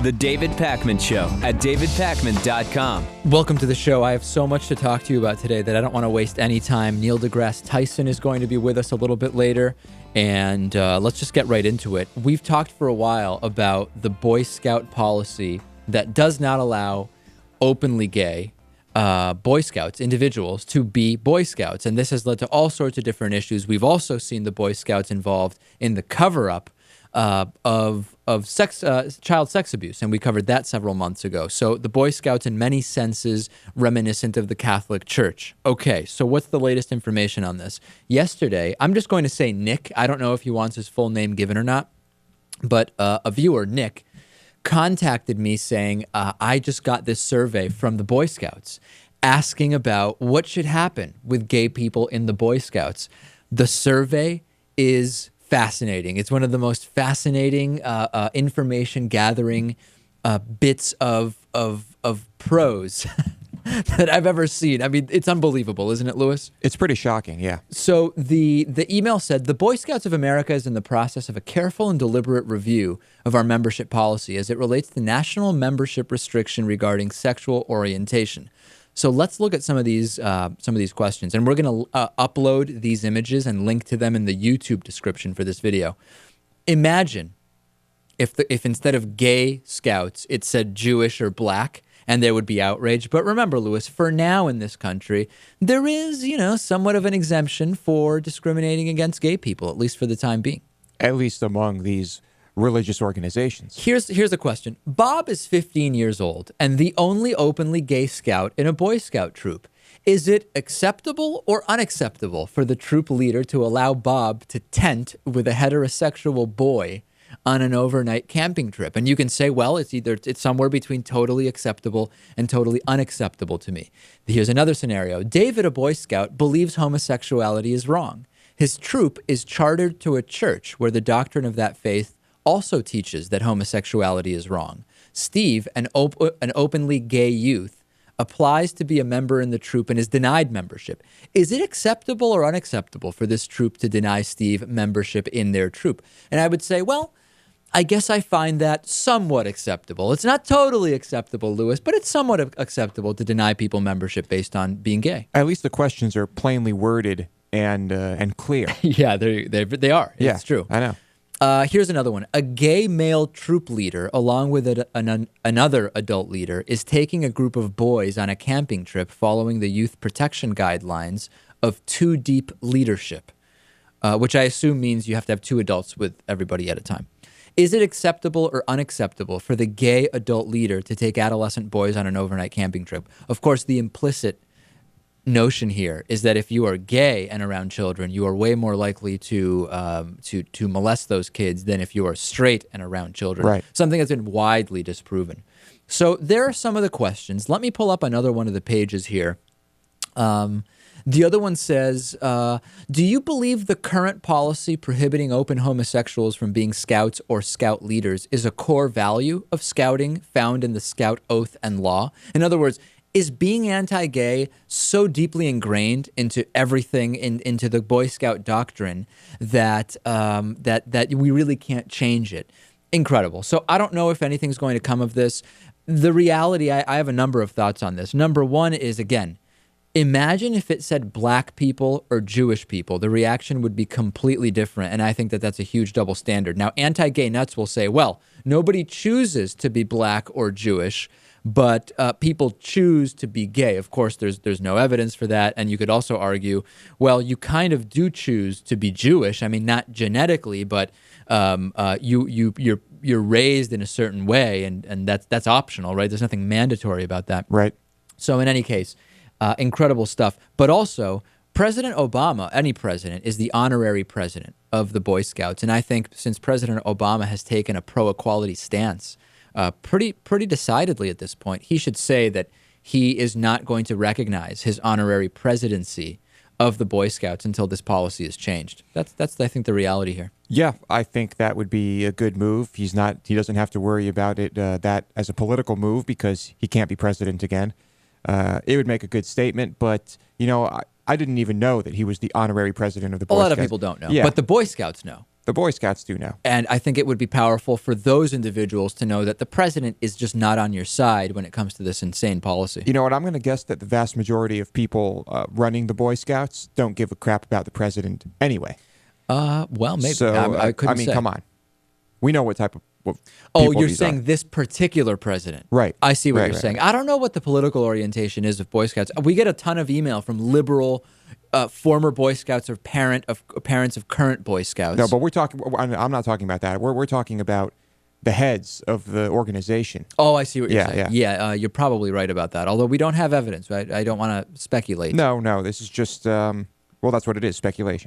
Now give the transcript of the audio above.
The David Pakman Show at davidpakman.com. Welcome to the show. I have so much to talk to you about today that I don't want to waste any time. Neil deGrasse Tyson is going to be with us a little bit later, and let's just get right into it. We've talked for a while about the Boy Scout policy that does not allow openly gay Boy Scouts, individuals, to be Boy Scouts, and this has led to all sorts of different issues. We've also seen the Boy Scouts involved in the cover-up of child sex abuse, and we covered that several months ago. So the Boy Scouts, in many senses, reminiscent of the Catholic Church. Okay, so what's the latest information on this? Yesterday, I'm just going to say Nick. I don't know if he wants his full name given or not, but a viewer, Nick, contacted me saying, I just got this survey from the Boy Scouts asking about what should happen with gay people in the Boy Scouts. The survey is fascinating. It's one of the most fascinating information gathering bits of prose that I've ever seen. I mean, it's unbelievable, isn't it, Lewis? It's pretty shocking, yeah. So the email said, the Boy Scouts of America is in the process of a careful and deliberate review of our membership policy as it relates to national membership restriction regarding sexual orientation. So let's look at some of these questions, and we're going to upload these images and link to them in the YouTube description for this video. Imagine if instead of gay scouts, it said Jewish or black, and there would be outrage. But remember, Lewis, for now in this country, there is, somewhat of an exemption for discriminating against gay people, at least for the time being. At least among these religious organizations. Here's a question. Bob is 15 years old and the only openly gay scout in a Boy Scout troop. Is it acceptable or unacceptable for the troop leader to allow Bob to tent with a heterosexual boy on an overnight camping trip? And you can say, well, it's somewhere between totally acceptable and totally unacceptable to me. Here's another scenario. David, a Boy Scout, believes homosexuality is wrong. His troop is chartered to a church where the doctrine of that faith also teaches that homosexuality is wrong. Steve, an openly gay youth, applies to be a member in the troop and is denied membership. Is it acceptable or unacceptable for this troop to deny Steve membership in their troop? And I would say, well, I guess I find that somewhat acceptable. It's not totally acceptable, Lewis, but it's somewhat acceptable to deny people membership based on being gay. At least the questions are plainly worded and clear. Yeah, they are. Yeah, it's true. I know. Here's another one. A gay male troop leader, along with another adult leader, is taking a group of boys on a camping trip following the youth protection guidelines of two deep leadership, which I assume means you have to have two adults with everybody at a time. Is it acceptable or unacceptable for the gay adult leader to take adolescent boys on an overnight camping trip? Of course, the implicit notion here is that if you are gay and around children, you are way more likely to molest those kids than if you are straight and around children. Right. Something that's been widely disproven. So there are some of the questions. Let me pull up another one of the pages here. The other one says, do you believe the current policy prohibiting open homosexuals from being scouts or scout leaders is a core value of scouting found in the Scout Oath and Law? In other words, is being anti-gay so deeply ingrained into everything, into the Boy Scout doctrine, that that we really can't change it? Incredible. So I don't know if anything's going to come of this. The reality, I have a number of thoughts on this. Number one is, again, imagine if it said black people or Jewish people. The reaction would be completely different, and I think that that's a huge double standard. Now, anti-gay nuts will say, well, nobody chooses to be black or Jewish, but people choose to be gay. Of course, there's no evidence for that, and you could also argue, well, you kind of do choose to be Jewish. I mean, not genetically, but you're raised in a certain way, and that's optional, right? There's nothing mandatory about that. Right. So in any case, incredible stuff. But also, President Obama, any president, is the honorary president of the Boy Scouts, and I think since President Obama has taken a pro-equality stance, pretty decidedly at this point, he should say that he is not going to recognize his honorary presidency of the Boy Scouts until this policy is changed. That's I think the reality here. Yeah, I think that would be a good move. He doesn't have to worry about it that as a political move because he can't be president again. It would make a good statement, but I didn't even know that he was the honorary president of the Boy Scouts. A lot of people don't know, yeah. But the Boy Scouts know. The Boy Scouts do know. And I think it would be powerful for those individuals to know that the president is just not on your side when it comes to this insane policy. You know what? I'm going to guess that the vast majority of people running the Boy Scouts don't give a crap about the president anyway. Well, maybe. So, I couldn't mean, say. come on. We know what type of Oh, people you're these saying are. this particular president. Right. I see what Right, you're right, saying. right. I don't know what the political orientation is of Boy Scouts. We get a ton of email from liberal former Boy Scouts or parents of current Boy Scouts. No, but we're talking. I'm not talking about that. We're talking about the heads of the organization. Oh, I see what you're Yeah, saying. yeah. You're probably right about that. Although we don't have evidence, right? I don't want to speculate. No, this is just. Well, that's what it is, speculation.